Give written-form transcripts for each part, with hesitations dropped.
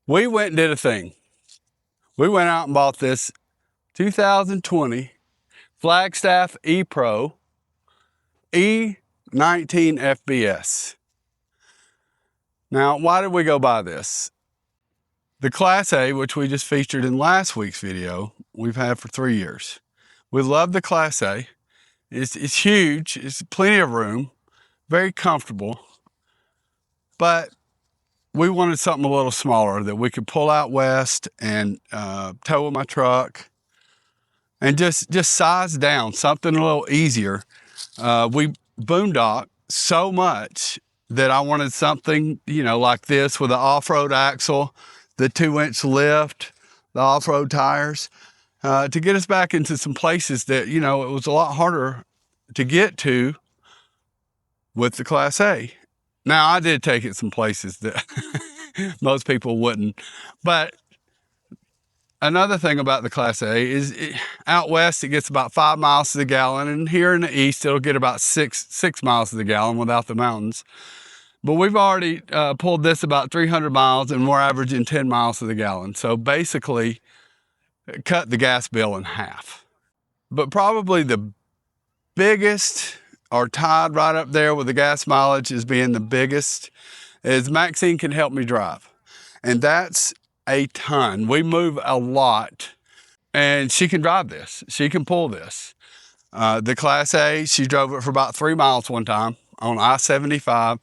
We went and did a thing. We went out and bought this 2020 Flagstaff E-Pro E19 FBS. Now, why did we go buy this? The Class A, which we just featured in last week's video, we've had for 3 years. We love the Class A. It's huge, it's plenty of room, very comfortable, but we wanted something a little smaller that we could pull out west and tow with my truck and just size down, something a little easier. We boondock so much that I wanted something, like this with an off-road axle, the 2-inch lift, the off-road tires, to get us back into some places that, it was a lot harder to get to with the Class A. Now, I did take it some places that most people wouldn't. But another thing about the Class A is out west, it gets about 5 miles to the gallon. And here in the east, it'll get about six miles to the gallon without the mountains. But we've already pulled this about 300 miles, and we're averaging 10 miles to the gallon. So basically, cut the gas bill in half. But probably the biggest, or tied right up there with the gas mileage as being the biggest, is Maxine can help me drive. And that's a ton. We move a lot, and she can drive this. She can pull this. The Class A, she drove it for about 3 miles one time on I-75,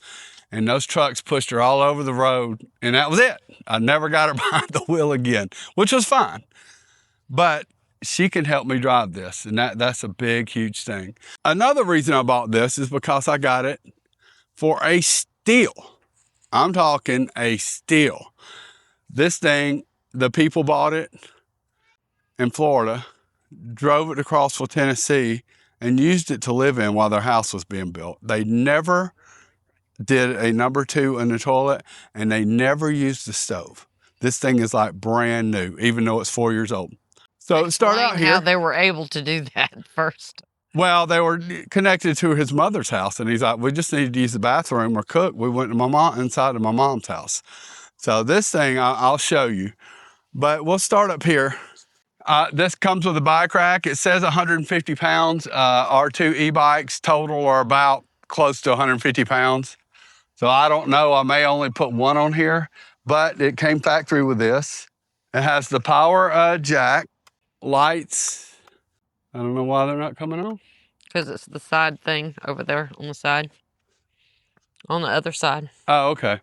and those trucks pushed her all over the road, and that was it. I never got her behind the wheel again, which was fine. But she can help me drive this, and that's a big, huge thing. Another reason I bought this is because I got it for a steal. I'm talking a steal. This thing, the people bought it in Florida, drove it to Crossville, Tennessee, and used it to live in while their house was being built. They never did a number 2 in the toilet, and they never used the stove. This thing is like brand new, even though it's 4 years old. So start out here. How they were able to do that first. Well, they were connected to his mother's house, and he's like, we just needed to use the bathroom or cook. We went to my mom, inside of my mom's house. So this thing, I'll show you. But we'll start up here. This comes with a bike rack. It says 150 pounds. Our 2 e-bikes total are about close to 150 pounds. So I don't know, I may only put one on here, but it came factory with this. It has the power jack, lights. I don't know why they're not coming on. Because it's the side thing over there on the side. On the other side. Oh, okay.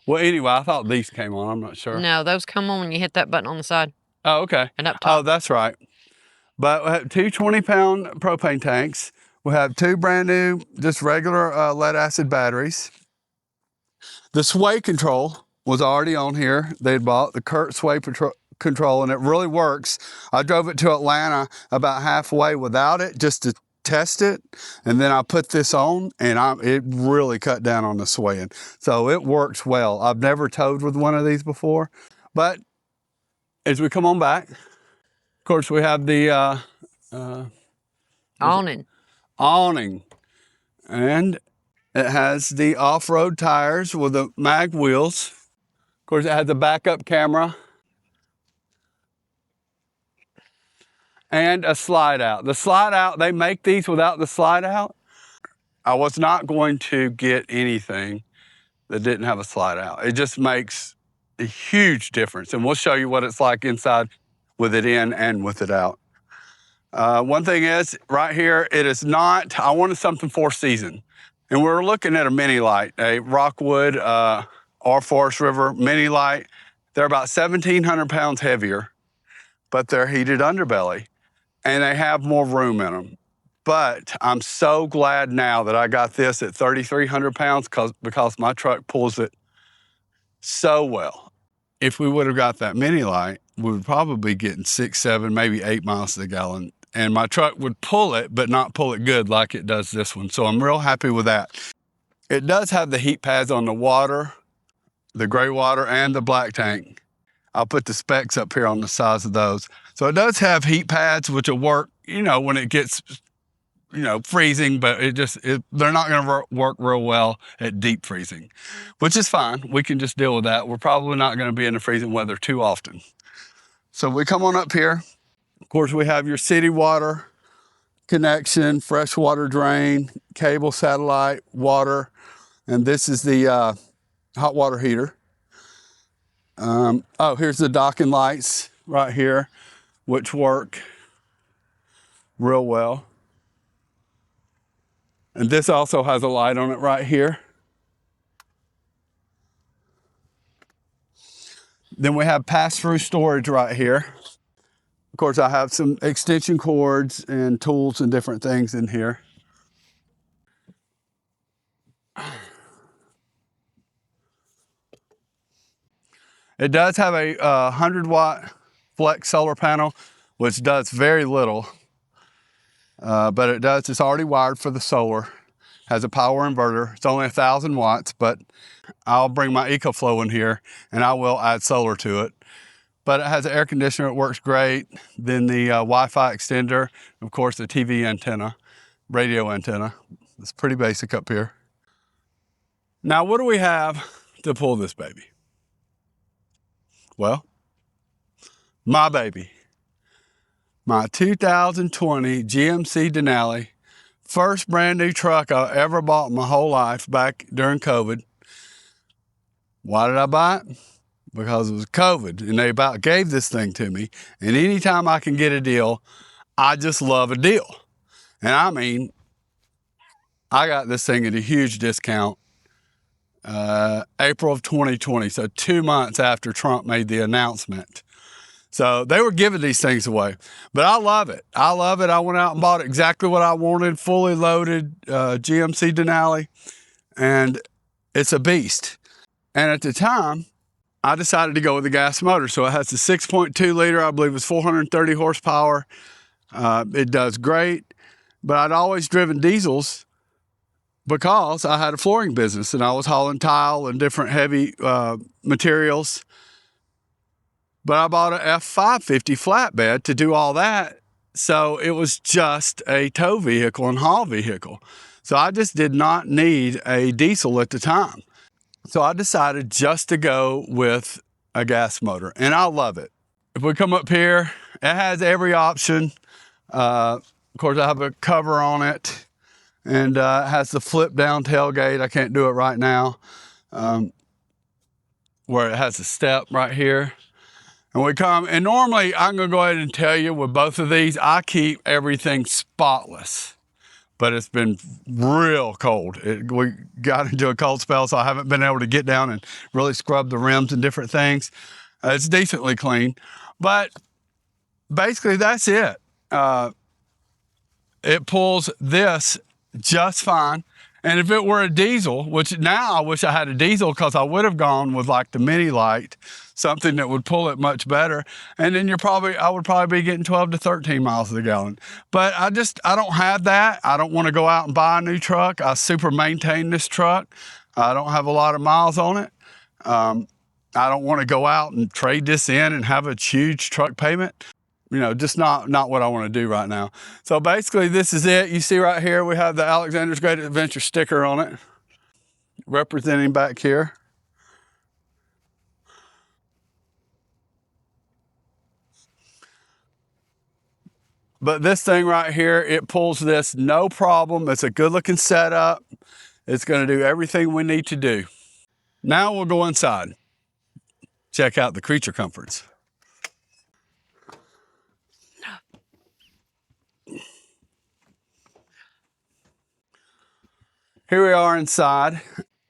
Well, anyway, I thought these came on. I'm not sure. No, those come on when you hit that button on the side. Oh, okay. And up top. Oh, that's right. But we have 2 20-pound propane tanks. We have 2 brand new, just regular lead acid batteries. The sway control was already on here. They'd bought the Kurt sway control, and it really works. I drove it to Atlanta about halfway without it just to test it, and then I put this on, and it really cut down on the swaying. So it works well. I've never towed with one of these before, but as we come on back, of course, we have the awning, and it has the off-road tires with the mag wheels. Of course, it has the backup camera and a slide out. The slide out, they make these without the slide out. I was not going to get anything that didn't have a slide out. It just makes a huge difference. And we'll show you what it's like inside with it in and with it out. One thing is, right here, it is not, I wanted something 4-season. And we're looking at a mini light, a Rockwood or Forest River mini light. They're about 1,700 pounds heavier, but they're heated underbelly, and they have more room in them. But I'm so glad now that I got this at 3,300 pounds because my truck pulls it so well. If we would have got that mini light, we would probably be getting 6, 7, maybe 8 miles to the gallon. And my truck would pull it, but not pull it good like it does this one. So I'm real happy with that. It does have the heat pads on the water, the gray water, and the black tank. I'll put the specs up here on the size of those. So it does have heat pads, which will work, when it gets freezing, but they're not going to work real well at deep freezing, which is fine. We can just deal with that. We're probably not going to be in the freezing weather too often. So we come on up here. Of course, we have your city water connection, fresh water drain, cable, satellite, water, and this is the hot water heater. Here's the docking lights right here, which work real well. And this also has a light on it right here. Then we have pass-through storage right here. Of course, I have some extension cords and tools and different things in here. It does have a 100-watt flex solar panel, which does very little, but it's already wired for the solar. Has a power inverter. It's only 1,000 watts, but I'll bring my EcoFlow in here and I will add solar to it. But it has an air conditioner, it works great. Then the Wi-Fi extender, of course the TV antenna, radio antenna. It's pretty basic up here. Now what do we have to pull this baby? Well, my baby. My 2020 GMC Denali, first brand new truck I ever bought in my whole life back during COVID. Why did I buy it? Because it was COVID and they about gave this thing to me. And anytime I can get a deal, I just love a deal. And I mean, I got this thing at a huge discount April of 2020, so 2 months after Trump made the announcement. So they were giving these things away, but I love it. I love it. I went out and bought exactly what I wanted, fully loaded GMC Denali, and it's a beast. And at the time, I decided to go with a gas motor. So it has the 6.2 liter, I believe it's 430 horsepower. It does great, but I'd always driven diesels because I had a flooring business and I was hauling tile and different heavy materials. But I bought a F550 flatbed to do all that. So it was just a tow vehicle and haul vehicle. So I just did not need a diesel at the time. So I decided just to go with a gas motor, and I love it. If we come up here, it has every option. Of course, I have a cover on it, and it has the flip down tailgate. I can't do it right now, where it has a step right here. And we come, and normally I'm gonna go ahead and tell you with both of these, I keep everything spotless. But it's been real cold. We got into a cold spell, so I haven't been able to get down and really scrub the rims and different things. It's decently clean, but basically that's it. It pulls this just fine. And if it were a diesel, which now I wish I had a diesel because I would have gone with like the Mini Light, something that would pull it much better. And then I would probably be getting 12 to 13 miles a gallon. But I don't have that. I don't want to go out and buy a new truck. I super maintain this truck. I don't have a lot of miles on it. I don't want to go out and trade this in and have a huge truck payment. Just not what I want to do right now. So basically this is it. You see right here, we have the Alexander's Great Adventure sticker on it, representing back here. But this thing right here, it pulls this no problem. It's a good looking setup. It's going to do everything we need to do. Now we'll go inside. Check out the creature comforts. Here we are inside.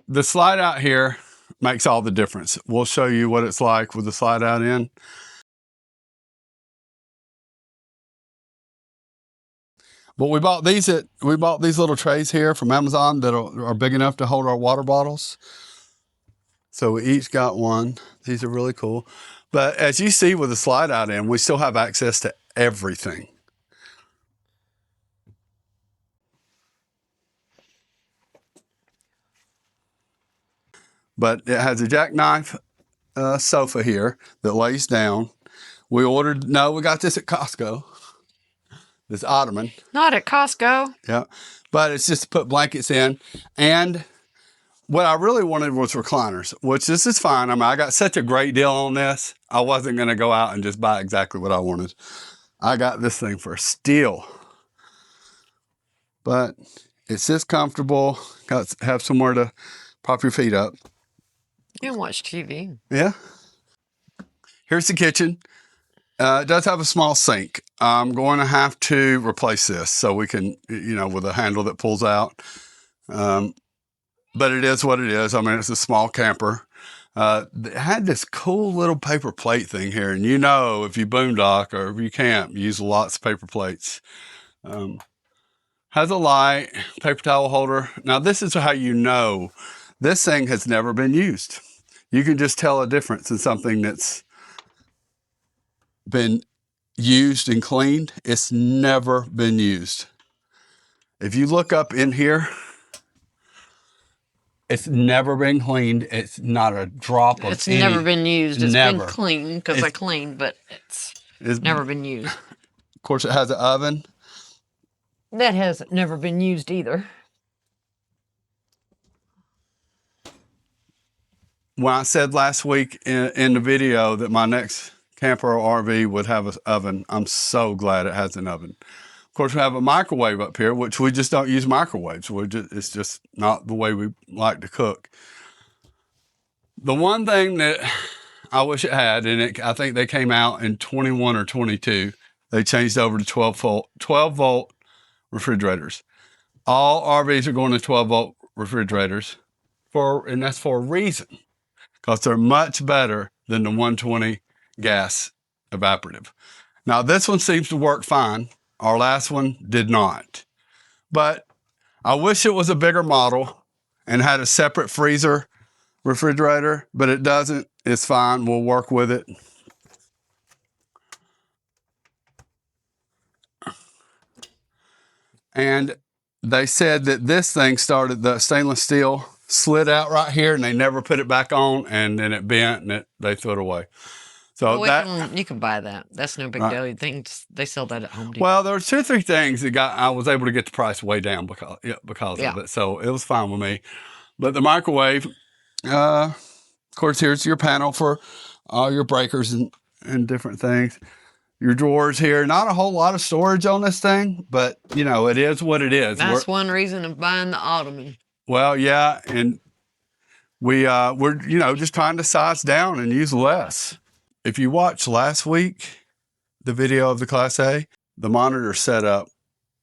The slide out here makes all the difference. We'll show you what it's like with the slide out in. But we bought these little trays here from Amazon that are big enough to hold our water bottles. So we each got one. These are really cool. But as you see with the slide out in, we still have access to everything. But it has a jackknife sofa here that lays down. We got this at Costco. this ottoman. Not at Costco. Yeah, but it's just to put blankets in. And what I really wanted was recliners, which this is fine. I mean, I got such a great deal on this. I wasn't going to go out and just buy exactly what I wanted. I got this thing for a steal. But it's just comfortable. Have somewhere to prop your feet up. You can watch TV. Yeah. Here's the kitchen. It does have a small sink. I'm going to have to replace this so we can, with a handle that pulls out. But it is what it is. I mean, it's a small camper. It had this cool little paper plate thing here. And if you boondock or if you camp, you use lots of paper plates. Has a light, paper towel holder. Now, this is how this thing has never been used. You can just tell a difference in something that's been used and cleaned. It's never been used. If you look up in here, it's never been cleaned. It's not a drop of It's never been used. It's never. been cleaned because I cleaned, but it's never been used. Of course, it has an oven. That has never been used either. When I said last week in the video that my next camper or RV would have an oven, I'm so glad it has an oven. Of course, we have a microwave up here, which we just don't use microwaves. It's just not the way we like to cook. The one thing that I wish it had, and I think they came out in 21 or 22, they changed over to 12 volt refrigerators. All RVs are going to 12 volt refrigerators, and that's for a reason, because they're much better than the 120 gas evaporative. Now, this one seems to work fine. Our last one did not. But I wish it was a bigger model and had a separate freezer refrigerator, but it doesn't. It's fine. We'll work with it. And they said that this thing the stainless steel slid out right here and they never put it back on, and then it bent and they threw it away. So you can buy that. That's no big deal. They sell that at Home Depot. Well, there were 2 or 3 things that I was able to get the price way down because of it. So it was fine with me. But the microwave, of course, here's your panel for all your breakers and different things. Your drawers here, not a whole lot of storage on this thing, but it is what it is. That's one reason of buying the ottoman. Well, yeah, and we're just trying to size down and use less. If you watched last week, the video of the Class A, the monitor setup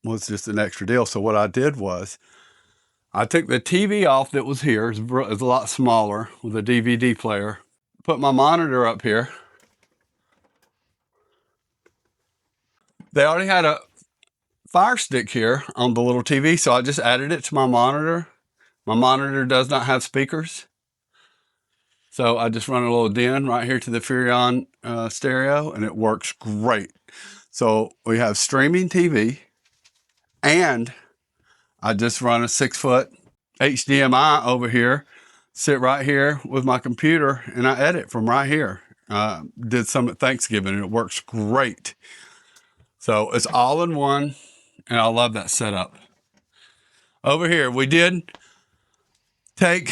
was just an extra deal. So what I did was I took the TV off that was here. It's a lot smaller with a DVD player. Put my monitor up here. They already had a Fire Stick here on the little TV, so I just added it to my monitor. My monitor does not have speakers, so I just run a little DIN right here to the Furrion stereo, and it works great. So we have streaming TV, and I just run a 6-foot HDMI over here, sit right here with my computer, and I edit from right here. Did some at Thanksgiving, and it works great. So it's all in one, and I love that setup. Over here, we did take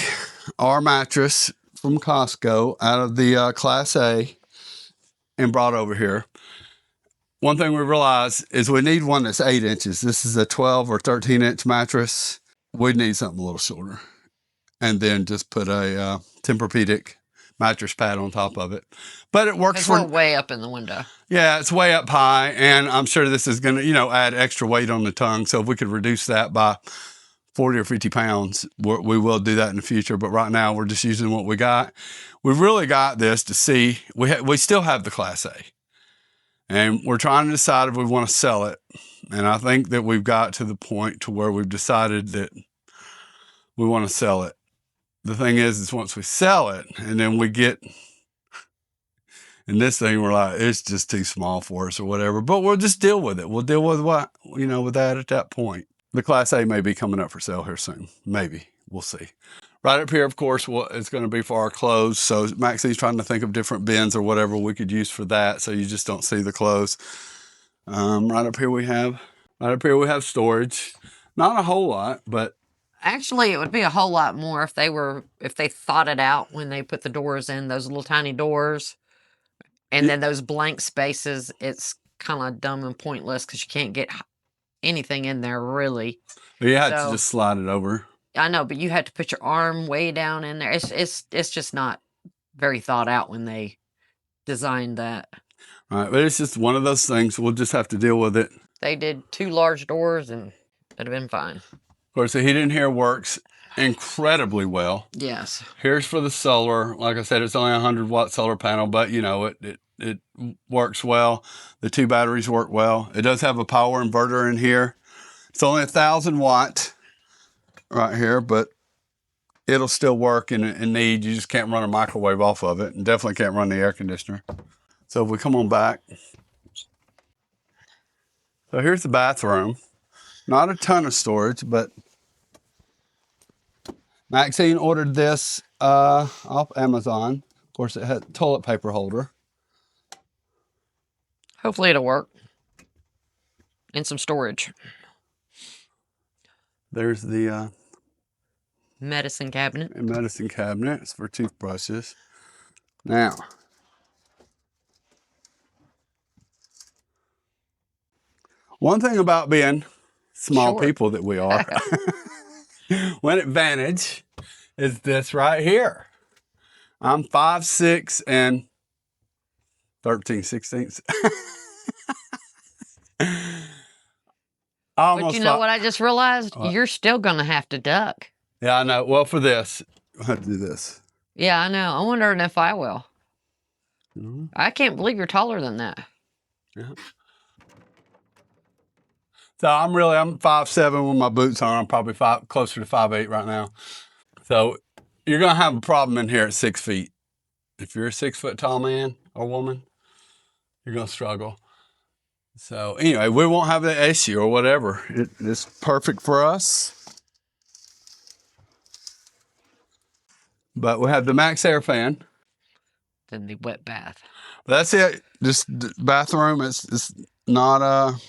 our mattress from Costco out of the Class A and brought over here. One thing we realized is we need one that's 8 inches. This is a 12 or 13-inch mattress. We need something a little shorter. And then just put a Tempur-Pedic mattress pad on top of it. But it works we're way up in the window. Yeah, it's way up high, and I'm sure this is going to, add extra weight on the tongue. So if we could reduce that by 40 or 50 pounds, we will do that in the future. But right now, we're just using what we got. We really got this to see. We still have the Class A, and we're trying to decide if we want to sell it. And I think that we've got to the point to where we've decided that we want to sell it. The thing is once we sell it, and then we get in this thing, we're like, it's just too small for us or whatever. But we'll just deal with it. We'll deal with with that at that point. The Class A may be coming up for sale here soon. Maybe. We'll see. Right up here, of course, it's going to be for our clothes. So Maxine's trying to think of different bins or whatever we could use for that, so you just don't see the clothes. Right up here we have storage. Not a whole lot, but Actually, it would be a whole lot more if they thought it out when they put the doors in, those little tiny doors. And then those blank spaces, it's kind of dumb and pointless because you can't get anything in there, really. you had to just slide it over. I know, but you had to put your arm way down in there. It's just not very thought out when they designed that. Right, but it's just one of those things. We'll just have to deal with it. They did 2 large doors, and it'd have been fine. Of course, the heating here works incredibly well. Yes. Here's for the solar. Like I said, it's only a 100-watt solar panel, but you know, it works well. The 2 batteries work well. It does have a power inverter in here. It's only 1,000 watt right here, but it'll still work in need. You just can't run a microwave off of it, and definitely can't run the air conditioner. So if we come on back. So here's the bathroom. Not a ton of storage, but Maxine ordered this off Amazon. Of course, it had a toilet paper holder. Hopefully it'll work. And some storage. There's the medicine cabinet. Medicine cabinet. It's for toothbrushes. Now, one thing about being small people that we are, one advantage is this right here. I'm 5'6" and 13/16. But you know what I just realized? What? You're still going to have to duck. Yeah, I know. Well, for this, I have to do this. Yeah, I know. I'm wondering if I will. Mm-hmm. I can't believe you're taller than that. Yeah. So I'm 5'7" with my boots on. I'm probably closer to 5'8" right now. So you're going to have a problem in here at 6 feet. If you're a 6 foot tall man or woman, you're going to struggle. So anyway, we won't have the issue or whatever. It's perfect for us. But we have the Max Air fan. Then the wet bath. That's it. Just the bathroom. It's not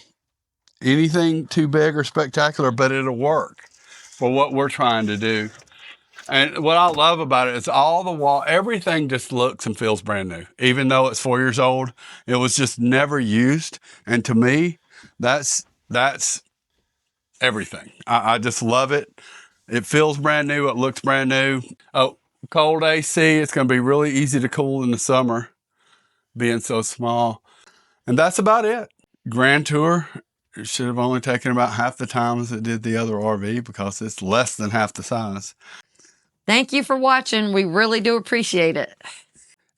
anything too big or spectacular, but it'll work for what we're trying to do. And what I love about it is all the wall, everything just looks and feels brand new. Even though it's 4 years old, it was just never used. And to me, that's everything. I just love it. It feels brand new. It looks brand new. Oh, cold AC. It's going to be really easy to cool in the summer, being so small. And that's about it. Grand Tour. It should have only taken about half the time as it did the other RV because it's less than half the size. Thank you for watching. We really do appreciate it.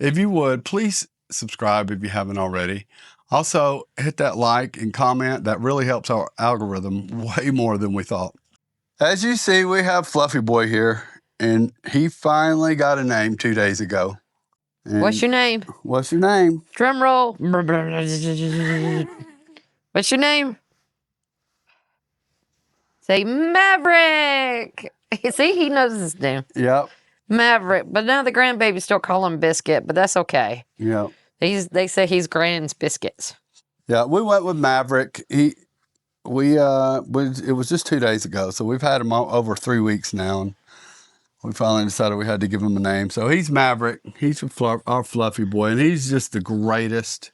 If you would, please subscribe if you haven't already. Also, hit that like and comment. That really helps our algorithm way more than we thought. As you see, we have Fluffy Boy here, and he finally got a name 2 days ago. And what's your name? What's your name? Drum roll. What's your name? Say Maverick. See, he knows his name. Yep. Maverick. But now the grandbabies still call him Biscuit, but that's okay. Yep. They say he's Grand's Biscuits. Yeah, we went with Maverick. It was just 2 days ago, so we've had him over 3 weeks now, and we finally decided we had to give him a name. So he's Maverick. He's our Fluffy Boy, and he's just the greatest.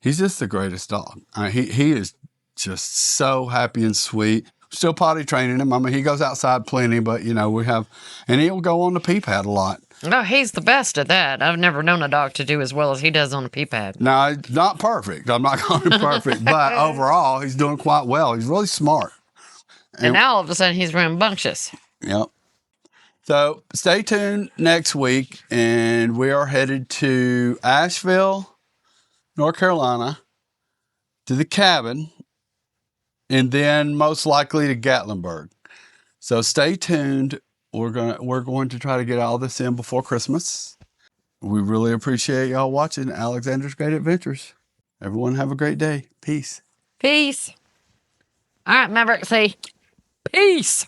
He's just the greatest dog. He is just so happy and sweet. Still potty training him. I mean, he goes outside plenty, but you know, and he'll go on the pee pad a lot. No, he's the best at that. I've never known a dog to do as well as he does on the pee pad. No, he's not perfect. I'm not calling him perfect, but overall, he's doing quite well. He's really smart. And now all of a sudden, he's rambunctious. Yep. So stay tuned next week, and we are headed to Asheville, North Carolina, to the cabin, and then most likely to Gatlinburg. So stay tuned. We're going to try to get all this in before Christmas. We really appreciate y'all watching Alexander's Great Adventures. Everyone have a great day. Peace. Peace. All right, Maverick, say peace.